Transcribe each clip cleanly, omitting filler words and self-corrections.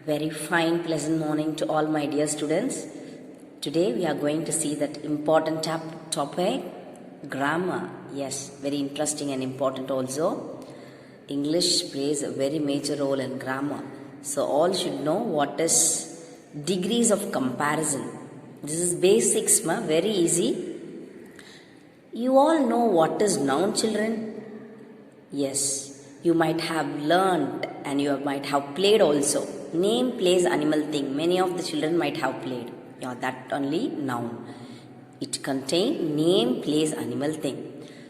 Very fine, pleasant morning to all my dear students. Today we are going to see that important topic, grammar. Yes, very interesting and important also. English plays a very major role in grammar. So all should know what is degrees of comparison. This is basics, very easy. You all know what is noun, children? Yes, you might have learned and you might have played also. Name, place, animal, thing. Many of the children might have played. Yeah, that only noun. It contains name, place, animal, thing.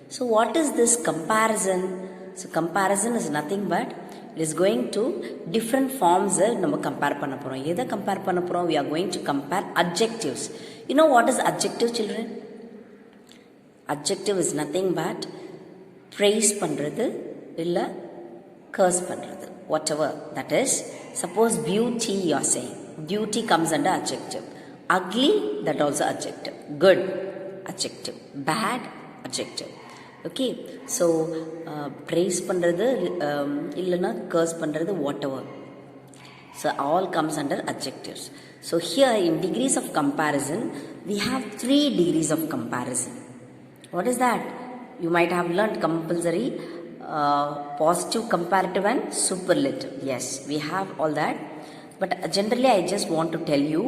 So what is this comparison? So comparison is nothing but it is going to different forms நம்ம compare பண்ண போறோம். எதை compare பண்ண போறோம்? We are going to compare adjectives. You know what is adjective, children? Adjective is nothing but praise பண்றது இல்ல curse பண்றது, whatever that is. Suppose beauty you are saying, beauty comes under adjective. Ugly, that also adjective. Good, adjective. Bad, adjective. Okay, so praise பண்றது இல்லனா curse பண்றது, whatever. So all comes under adjectives. So here in degrees of comparison, we have 3 degrees of comparison. What is that? You might have learned compulsory positive, comparative and superlative. Yes, we have all that. But generally I just want to tell you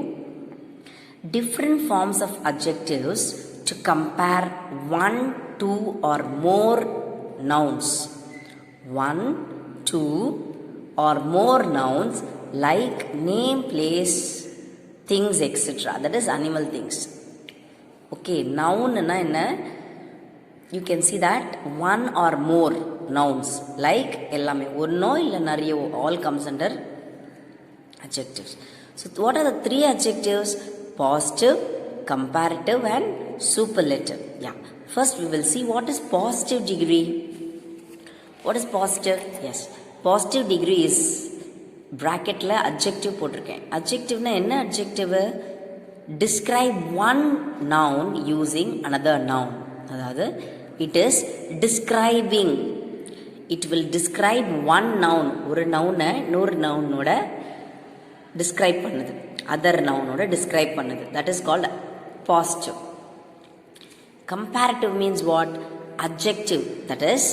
different forms of adjectives to compare 1, 2 or more nouns. 1, 2 or more nouns like name, place, things, etc. That is animal things. Okay, noun na enna? You can see that 1 or more nouns like ellame onno illa nariyo all comes under adjectives. So what are the 3 adjectives? Positive, comparative and superlative. Yeah, first we will see what is positive degree. What is positive? Yes, positive degree is bracket la adjective போட்டிருக்கேன். adjective na enna adjective? Describe one noun using another noun. அதாவது it is describing. It will describe one noun. ஒரு நவுனை இன்னொரு நவுனோட describe பண்ணுது, other நவுனோட describe பண்ணுது. That is called positive. Comparative means what? Adjective. That is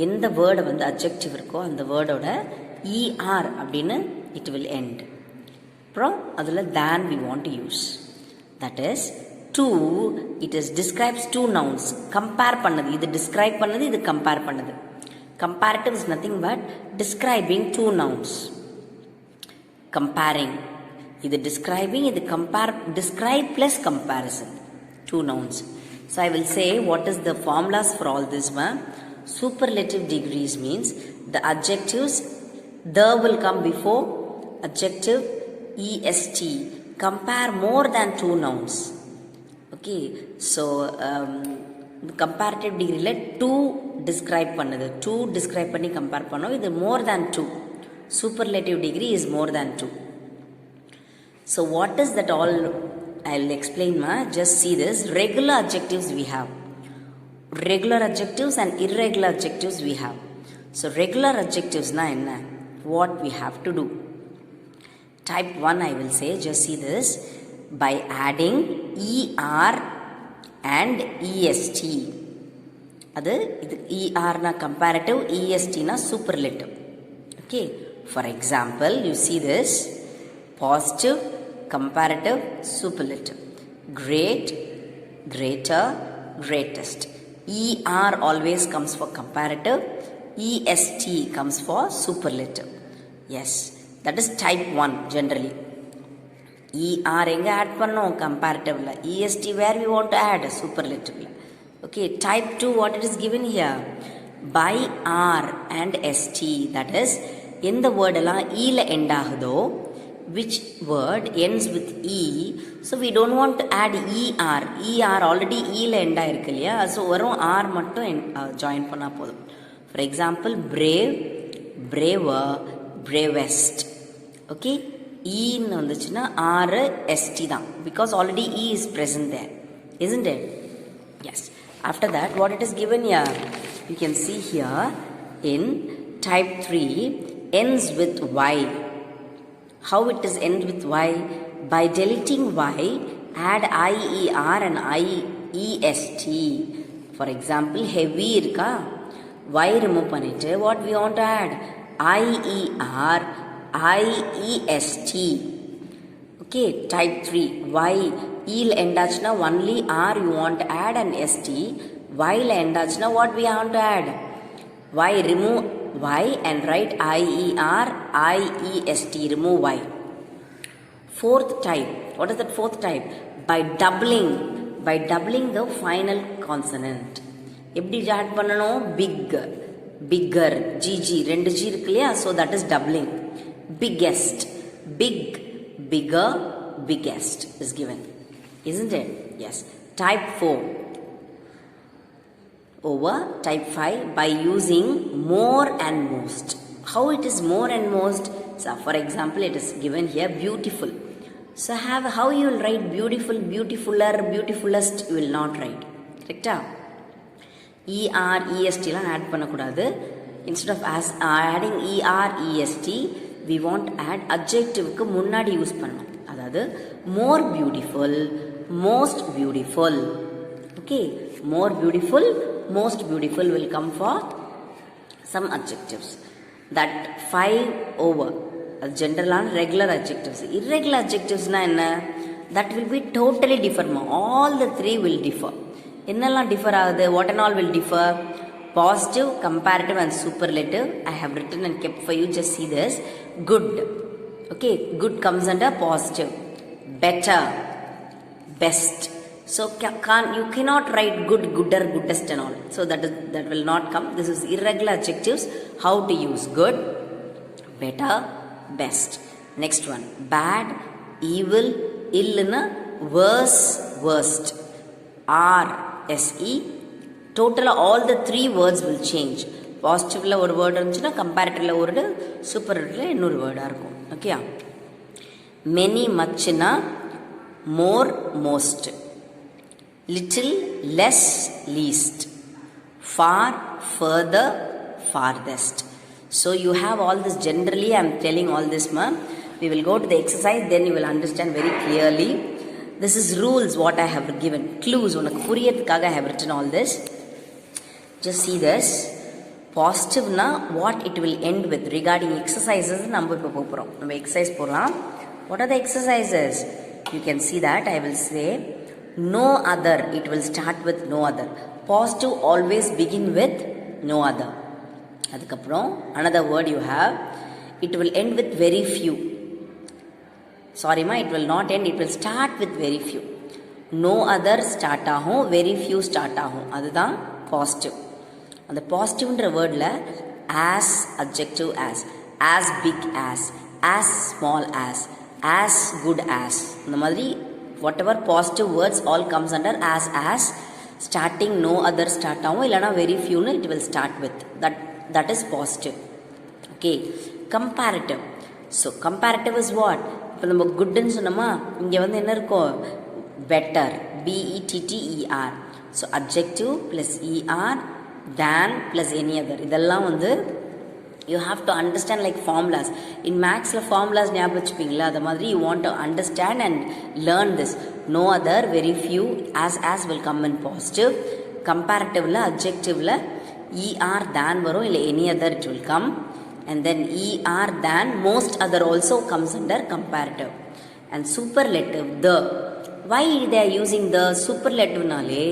எந்த word வந்து adjective இருக்கோ அந்த வேர்டோட er அப்படின்னு it will end. அப்புறம் அதில் than we want to use. That is 2, it is describes 2 nouns. Compare பண்ணது, இது describe பண்ணது, இது compare பண்ணது. Comparative is nothing but describing 2 nouns. Comparing, இது describing, இது compare, describe plus comparison, 2 nouns. So I will say what is the formulas for all this one. Superlative degrees means the adjectives the will come before adjective est. Compare more than 2 nouns. Okay, so comparative degree la 2 describe பண்ணது, 2 describe பண்ணி compare பண்ணோம். இது more than 2. Superlative degree is more than 2. So what is that all? I will explain. Just see this. Regular adjectives we have. Regular adjectives and irregular adjectives we have. So regular adjectives na enna? What we have to do? Type 1 I will say, just see this. By adding er and est. அது இது er na comparative, est na superlative. Okay, for example you see this: positive, comparative, superlative. Great, greater, greatest. Er always comes for comparative, est comes for superlative. Yes, that is type 1 generally. er எங்க add பண்ணோம்? கம்பேரிட்டிவ்ல. est where we want to add? superlative. Okay, type 2 what it is given here? By r and st. That is எந்த word எல்லாம் e ல end ஆகுதோ, which word ends with e, so we don't want to add er already e ல end ஆயிருக்கு இல்லையா, so வரும் r மட்டும் join பண்ணா போதும். For example, brave, braver, bravest. Okay, e ன்னு வந்துச்சுன்னா r st தான், because already e is present there, isn't it? Yes. After that, what it is given here? You can see here in type 3 ends with y. How it is end with Y? By deleting Y, add IER and IEST. For example, heavy irka, Y remove பண்ணிட்டு what we want to add? IER, IEST. Okay, type 3. Y, E ல end ஆச்சுனா only R you want to add and ST. Y ல end ஆச்சுனா what we want to add? Y, remove Y and write IER, IEST, remove Y. Fourth type, what is that fourth type? By doubling the final consonant. எப்படி add பண்ணணும்? Big, bigger, GG, ரெண்டு G இருக்கு இல்லையா? So that is doubling. Biggest, big, bigger, biggest is given, isn't it? Yes. Type 4 over type 5 by using more and most. How it is more and most? So for example, it is given here beautiful. So how you will write beautiful, beautifuler, beautifulest? You will not write. Correct? ER, EST la add பண்ணக்கூடாது. Instead of adding ER, EST, we want to add adjective க்கு முன்னாடி use பண்ணணும். அதாவது more beautiful, most beautiful. Okay, more beautiful, most beautiful will come for some adjectives. That 5 over general and regular adjectives. Irregular adjectives na enna? That will be totally different. All the three will differ. என்னெல்லாம் differ ஆகுது? What and all will differ? Positive, comparative and superlative. I have written and kept for you. Just see this. Good. Okay, good comes under positive. Better, best. So you cannot write good, gooder, goodest and all. So that will not come. This is irregular adjectives. How to use good, better, best. Next one, bad, evil, illna, worse, worst. RSE. Total all the three words will change. Positive la ஒரு word இருந்துச்சுன்னா comparative la ஒரு superlative la இன்னொரு word இருக்கும். Okay? Many, muchna, more, most. Little, less, least. Far, further, farthest. So you have all this. Generally I am telling all this, ma. We will go to the exercise, then you will understand very clearly. This is rules what I have given. Clues. உனக்கு புரியறதுக்காக I have written all this. Just see this. Positive na what it will end with. Regarding exercises, நம்ம இப்போ போறோம். நம்ம exercise போலாம். What are the exercises? You can see that I will say no other. It will start with no other. Positive always begin with no other. அதுக்கப்புறம் another word you have. It will end with very few. Sorry ma, it will not end. It will start with very few. No other start ஆகும், very few start ஆகும். அதுதான் positive. அந்த பாசிட்டிவ்ன்ற வேர்டில் as adjective as big as small as good as, இந்த மாதிரி whatever positive words all comes under as starting no other start ஆகும், இல்லைனா very few it will start with. That is positive. Okay, comparative. So comparative is what? இப்போ நம்ம குட்னு சொன்னோமா, இங்கே வந்து என்ன இருக்கும்? better, better. So adjective plus er than plus any other. இதெல்லாம் வந்து you have to understand like formulas. In mathsல formulas ஞாபகம் வச்சுப்பீங்களா, அது மாதிரி you want to understand and learn this. No other, very few, as will come in positive. Comparativல adjectiveல er than வரும், இல்லை any other it will come. And then er than most other also comes under comparative. And superlative, the. Why they are using the superlative nale?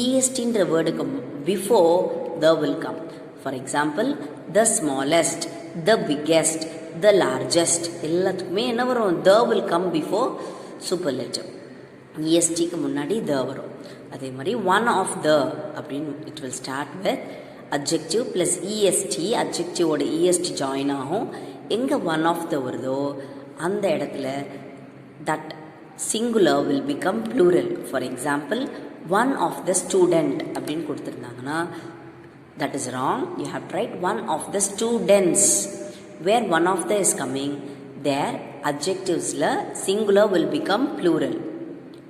est ன்ற வேர்டுக்கு before the will come. For example, the smallest, the biggest, the largest, எல்லாத்துக்குமே என்ன வரும்? the will come before superlative. est க்கு முன்னாடி the வரும். அதே மாதிரி one of the அப்படின்னு it will start with adjective plus est. adjective ஓட est join ஆகும். எங்க one of the வருதோ அந்த இடத்துல that singular will become plural. For example, one of the student அப்படின்னு கொடுத்துருந்தாங்கன்னா that is wrong. You have to write one of the students. Where one of the is coming, there adjectivesல singular will become plural.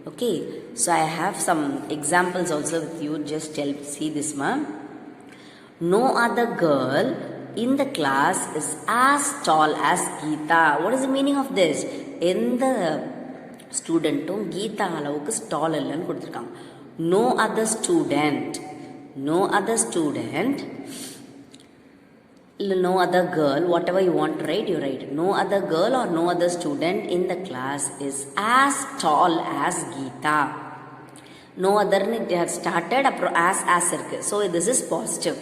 Okay, so I have some examples also with you. Just see this, ma'am. No other girl in the class is as tall as Geeta. What is the meaning of this? எந்த ஸ்டூடெண்ட்டும் கீதா அளவுக்கு stall இல்லைன்னு கொடுத்துருக்காங்க. No other student, no other girl, whatever you want to write, you write. No other girl or no other student in the class is as tall as Geeta. No other, it has started, as irukku. So this is positive.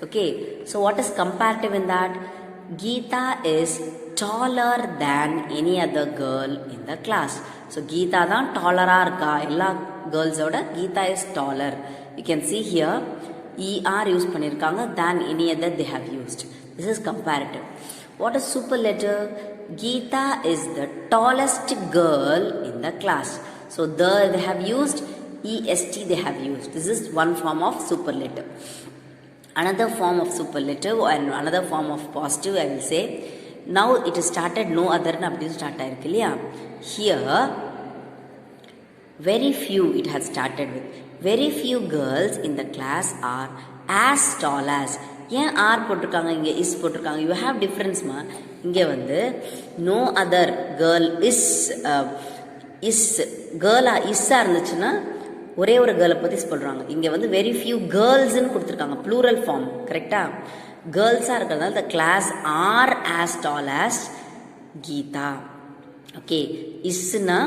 Okay, so what is comparative in that? Geeta is taller than any other girl in the class. So Geeta தான் taller-ஆ இருக்கா எல்லா girls-ஓட. Geeta is taller. You can see here er use பண்ணிருக்காங்க, than any other they have used. This is comparative. What is superlative? Geeta is the tallest girl in the class. So they have used est, they have used. This is one form of superlative. Another form of superlative and another form of positive, I will say. Now it is started no other nu appdi start ஆயிருக்கு இல்லையா. Here very few it has started with. Very few girls in the class are as tall as. ஏன் are போட்டிருக்காங்க, இங்கே is போட்டிருக்காங்க? You have டிஃப்ரென்ஸ்மா. இங்கே வந்து no other girl is கேர்ளா இஸ்ஸாக இருந்துச்சுன்னா ஒரே ஒரு கேர்ளை பற்றி சொல்கிறாங்க. இங்கே வந்து வெரி ஃபியூ கேர்ள்ஸ்ன்னு கொடுத்துருக்காங்க, ப்ளூரல் ஃபார்ம். கரெக்டாக கேர்ள்ஸாக இருக்கிறதுனால the class are as tall as Geetha. Okay, இஸ்னா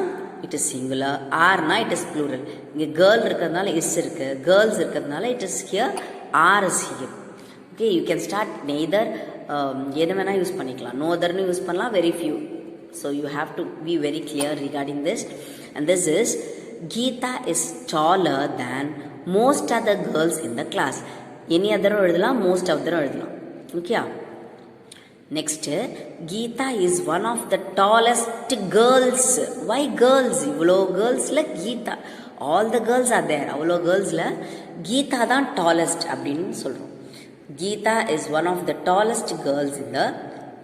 இட் இஸ் சிங்குலர், ஆர்னா இட் இஸ் ப்ளூரல். இங்கே கேர்ள் இருக்கிறதுனால இஸ் இருக்குது, கேர்ள்ஸ் இருக்கிறதுனால it is here, are is here. Okay, you can start neither எது வேணால் யூஸ் பண்ணிக்கலாம். நோ அதர்னு யூஸ் பண்ணலாம், very few. So you have to be very clear regarding this. And this is Geetha is taller than most other girls in the class. Any அதரும் எழுதலாம், most அதரும் எழுதலாம். Okay, next Geetha is one of the tallest girls. Why girls? இவ்வளோ கேர்ள்ஸில் Geetha, all the girls are there, அவ்வளோ கேர்ள்ஸில் கீதா தான் tallest அப்படின்னு சொல்கிறோம். Geeta is one of the tallest girls in the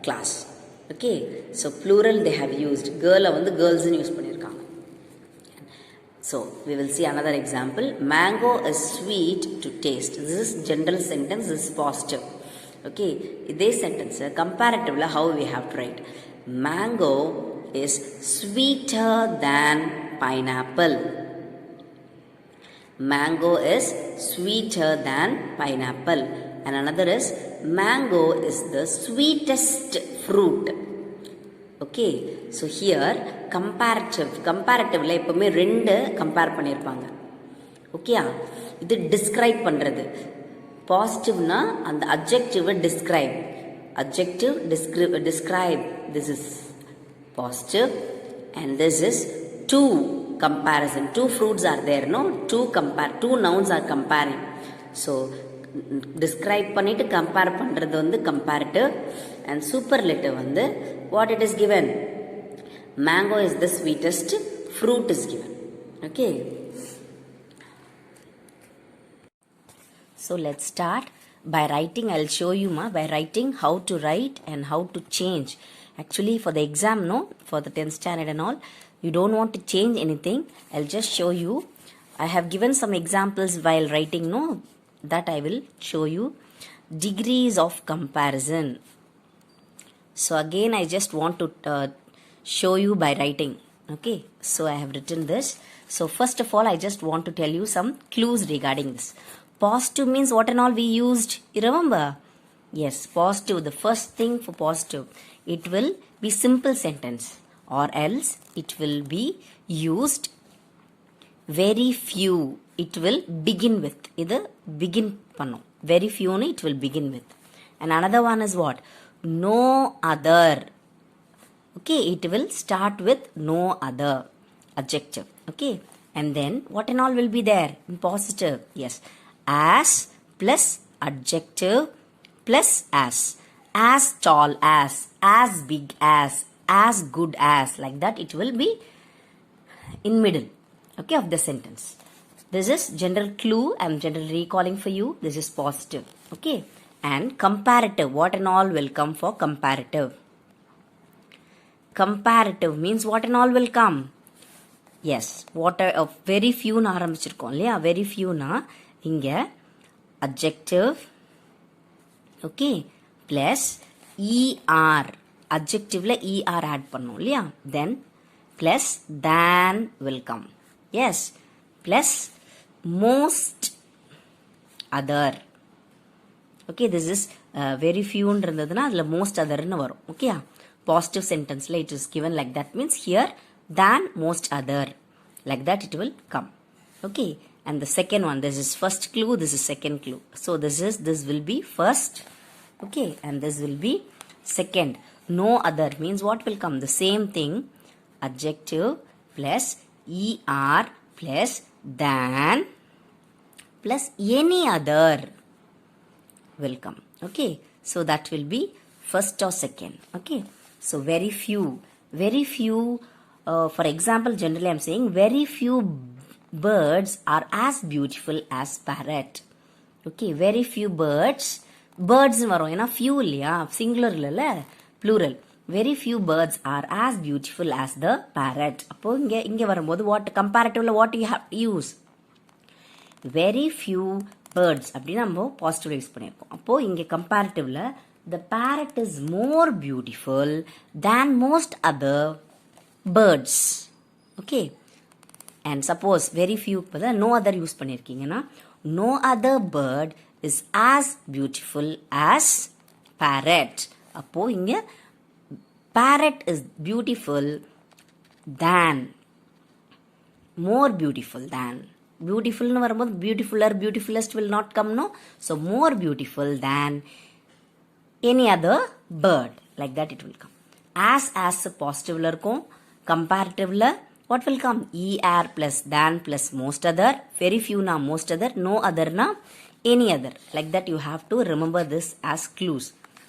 class. Okay, so plural they have used. Girl வந்து girls னு use பண்ணிருக்காங்க. So we will see another example. Mango is sweet to taste. This is general sentence, this is positive. Okay, இதே sentence comparatively how we have to write. Mango is sweeter than pineapple. Mango is sweeter than pineapple. And another is mango is the sweetest fruit. Okay, so here comparatively எப்பவுமே ரெண்டு compare பண்ணியிருப்பாங்க. ஓகேயா, இது describe பண்ணுறது. பாசிட்டிவ்னா அந்த அப்ஜெக்டிவை describe, adjective describe. This is positive and this is two comparison. Two fruits are there, no? Two nouns are comparing. So describe பண்ணிட்டு compare பண்ணுறது வந்து comparative. And superlative வந்து what it is given. Mango is the sweetest fruit is given. Okay. So let's start by writing. I'll show you by writing how to write and how to change. Actually for the exam, no, for the 10th standard and all, you don't want to change anything. I'll just show you. I have given some examples while writing, no, that I will show you. Degrees of comparison. So again I just want to show you by writing. Okay, so I have written this. So first of all I just want to tell you some clues regarding this. Positive means what and all we used, you remember? Yes, positive, the first thing for positive, it will be simple sentence, or else it will be used very few. It will begin with, இது begin பண்ணும், very few it will begin with. And another one is what? No other. Okay, it will start with no other, adjective. Okay, and then what and all will be there in positive? Yes, as plus adjective plus as tall as big as good as, like that it will be in middle, okay, of the sentence. This is general clue. I am generally recalling for you. This is positive. Okay, and comparative, what and all will come for comparative? Comparative means what and all will come? Yes, what are very few na ஆரம்பிச்சிருக்கோம் இல்லையா, very few na இங்க adjective, okay, plus er. Adjectiveல er add பண்ணோம் இல்லையா? Then plus than will come. Yes. Plus most other. Okay, this is very few இருந்ததுன்னா அதுல most otherன்னு வரும். Okay, positive sentenceல it is given like that, means here than most other, like that it will come. Okay, and the second one, this is first clue, this is second clue. So this will be first. Okay, and this will be second. No other means what will come? The same thing, adjective plus er plus than plus any other will come. Okay, so that will be first or second. Okay, so very few, for example, generally I'm saying very few birds are as beautiful as parrot. Okay, very few birds வரும் ஏன்னா few இல்லையா, singular இல்ல, plural. Very few birds are as beautiful as the parrot. அப்போ இங்க வரும்போது what comparatively what you have to use? Very few birds அப்படின்னு நம்ம பாசிட்டிவ்ல use பண்ணியிருக்கோம். அப்போ இங்க கம்பேரிட்டிவ்ல the parrot is more beautiful than most other birds. Okay, and suppose very few no other use பண்ணியிருக்கீங்கன்னா no other bird is as beautiful as parrot. அப்போ இங்க parrot is beautiful than, more beautiful than. Beautiful nu varumbodhu beautifuler, beautifulest will not come, no. So more beautiful than any other bird, like that it will come. As positive la irukum, comparative la what will come? Er plus than plus most other. Very few na most other, no other na any other, like that you have to remember this as clues.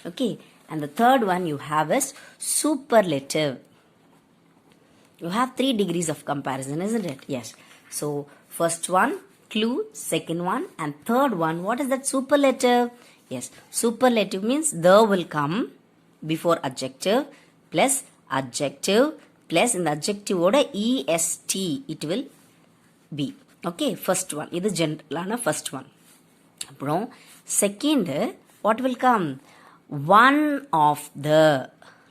Okay, and the third one you have is superlative. You have 3 degrees of comparison, isn't it? Yes. So first one clue, second one, and third one, what is that? Superlative. Yes, superlative means the will come before adjective plus in the adjective oda est it will be. Okay, first one இது general first one. அப்புறம் second what will come? One of the,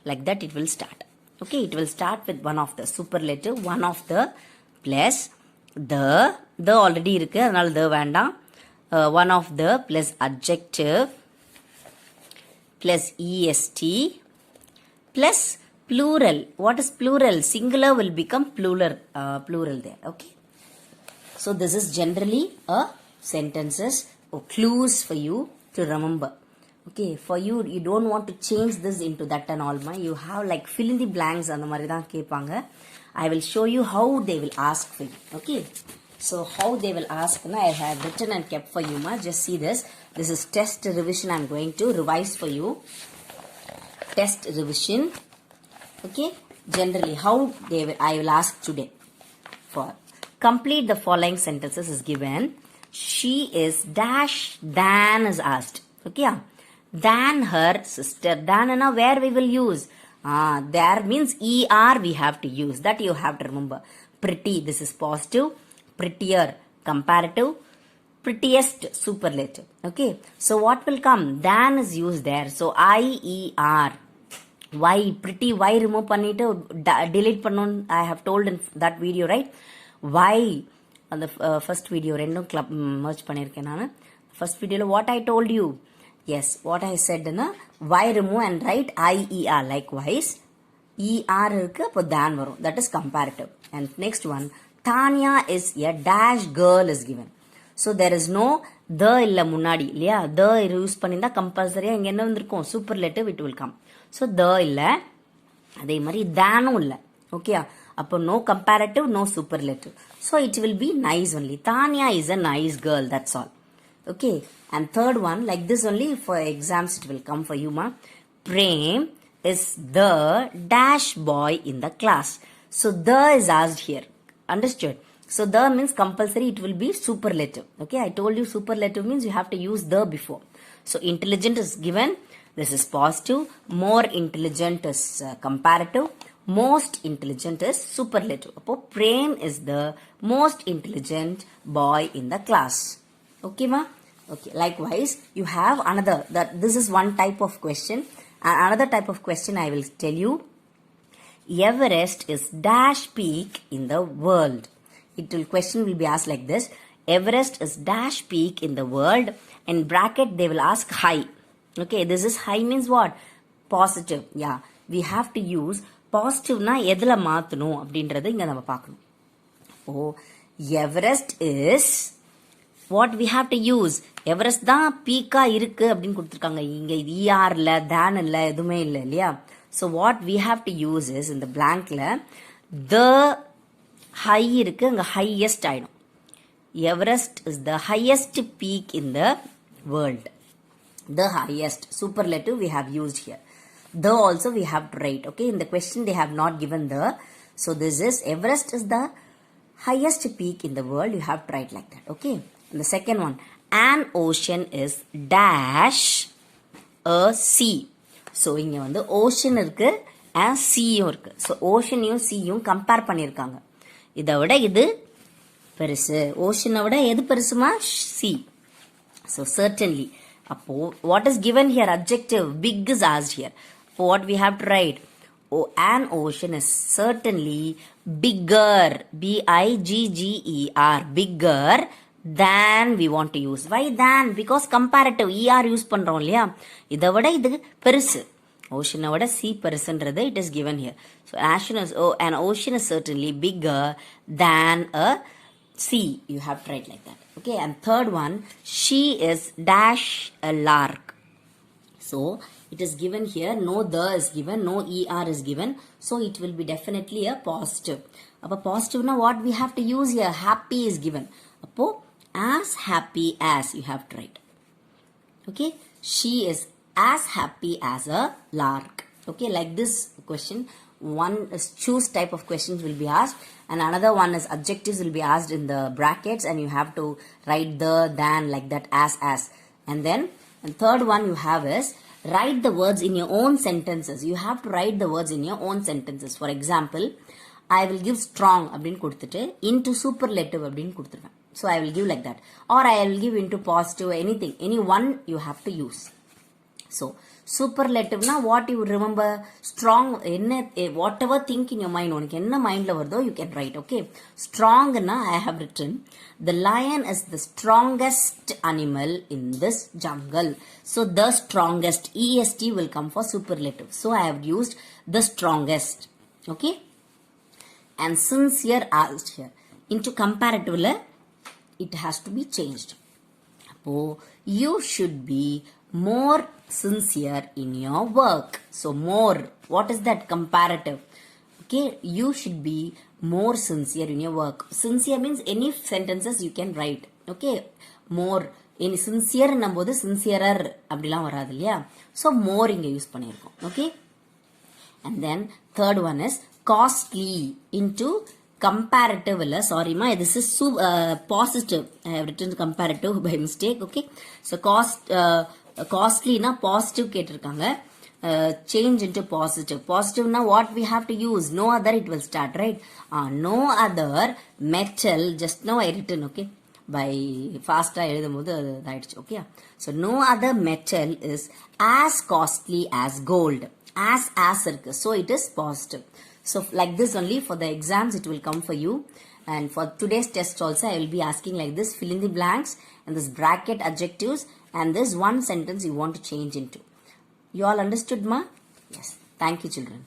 like that it will start. Okay, it will start with one of the, superlative one of the plus the already இருக்கு அதனால the வேண்டாம், one of the plus adjective plus est plus plural. What is plural? Singular will become plural there. Okay, so this is generally a sentences or clues for you to remember. Okay, for you don't want to change this into that and all, you have like fill in the blanks அந்த மாதிரி தான் கேட்பாங்க. I will show you how they will ask for you. Okay, so how they will ask, I have written and kept for you, just see this. This is test revision. I'm going to revise for you. Test revision. Okay, generally how I will ask today. For complete the following sentences is given. She is dash than is asked. Okay, than her sister. Than where we will use? There means er we have to use. That you have to remember. Pretty, this is positive. Prettier, comparative. Prettiest, superlative. Okay, so what will come? Than is used there. So I-E-R. Why? Pretty, why remove பண்ணிட்டு delete பண்ணணும், I have told in that video, right? Why? அந்த first video ரெண்டும் club merge பண்ணியிருக்கேன் நான். First video what I told you? Yes, what I said na, why remove and write I-E-R. Likewise, E-R இருக்கு, அப்போ than வரும். That is comparative. And next one, Tanya is a dash girl is given. So there is no the illa முன்னாடி இல்லையா, the use பண்ணியிருந்தா கம்பல்சரியா இங்க என்ன வந்திருக்கும்? Superlative it will come. So the இல்ல, அதே மாதிரி thanனும் இல்ல. Okay, அப்போ no comparative, no superlative. So it will be nice only. Tanya is a nice girl, that's all. Okay, and third one, like this only for exams it will come for you, ma. Prem is the dash boy in the class. So the is asked here. Understood? So the means compulsory, it will be superlative. Okay, I told you superlative means you have to use the before. So intelligent is given. This is positive. More intelligent is comparative. Most intelligent is superlative. Appo Prem is the most intelligent boy in the class. Okay, ma? Okay, likewise, you have another, that this is one type of question. Another type of question I will tell you. Everest is dash peak in the world. Question will be asked like this. Everest is dash peak in the world. In bracket, they will ask high. Okay, this is high means what? Positive. Yeah, we have to use positive na எதுல மாத்தணும் அப்படின்றது இங்க நம்ம பார்க்கணும். Oh, Everest is what we have to use. Everest தான் பீக்கா இருக்கு அப்படின்னு கொடுத்துருக்காங்க. இங்க ER இல்ல, than இல்ல, எதுவுமே இல்ல இல்லையா? So what we have to use is in the blankல the high இருக்கு, அங்க highest ஆயிடும். Everest is the highest peak in the world. The highest superlative we have used here. The also we have to write. Okay, in the question they have not given the. So this is Everest is the highest peak in the world. You have to write like that. Okay. And the second one, an ocean is dash a sea. So இங்க வந்து ocean இருக்கு and seaயும் இருக்கு. So oceanயும் seaயும் compare பண்ணிருக்காங்க. இதை விட இது பெருசு. ocean விட எது பெருசுமா? sea. So certainly. அப்போ what is given here? Adjective big is asked here. So what we have to write? Oh, an ocean is certainly bigger. bigger. Bigger than we want to use. Why than? Because comparative. ER use பண்றோம் இல்லையா? இதை விட இது பெருசு. ocean விட sea பெருசுன்றது it is given here. So an ocean is certainly bigger than a sea. You have to write like that. Okay, and third one, she is dash a lark. So it is given here, no the is given, no ER is given. So it will be definitely a positive. Appo positive na what we have to use here? Happy is given. Appo as happy as you have to write. Okay, she is as happy as a lark. Okay, like this question, one is choose type of questions will be asked, and another one is adjectives will be asked in the brackets, and you have to write the, than, like that, as. And then and third one you have is write the words in your own sentences. You have to write the words in your own sentences. For example, I will give strong அப்படின்னு கொடுத்துட்டு into superlative அப்படின்னு கொடுத்துருவேன். So I will give like that, or I will give into positive, anything, any one you have to use. So superlative na what you remember? Strong, whatever think in your mind, உனக்கு என்ன மைண்ட்ல வருதோ you can write. Okay, strong na I have written the lion is the strongest animal in this jungle. So the strongest, est will come for superlative. So I have used the strongest. Okay, and sincere asked here into comparative la it has to be changed. Appo you should be more sincere in your work. So more, what is that? Comparative. Okay, you should be more sincere in your work. Sincere means any sentences you can write. Okay, more in sincere நம்போது sincerer அப்படிலாம் வராது இல்லையா? So more இங்க use பண்ணியிருக்கோம். Okay, and then third one is costly into comparative இல்ல, sorry ma, this is positive. I have written comparative by mistake. Okay, so costly na positive கேட்டிருக்காங்க. Change into positive. Positive na what we have to use? No other it will start, right? No other metal, just now I written. Okay, by fast எழுதும்போது அதாயிடுச்சு. Okay, so no other metal is as costly as gold. As இருக்கு, so it is positive. So like this only for the exams it will come for you, and for today's test also I will be asking like this, fill in the blanks and this bracket adjectives and this one sentence you want to change into. You all understood ma? Yes. Thank you children.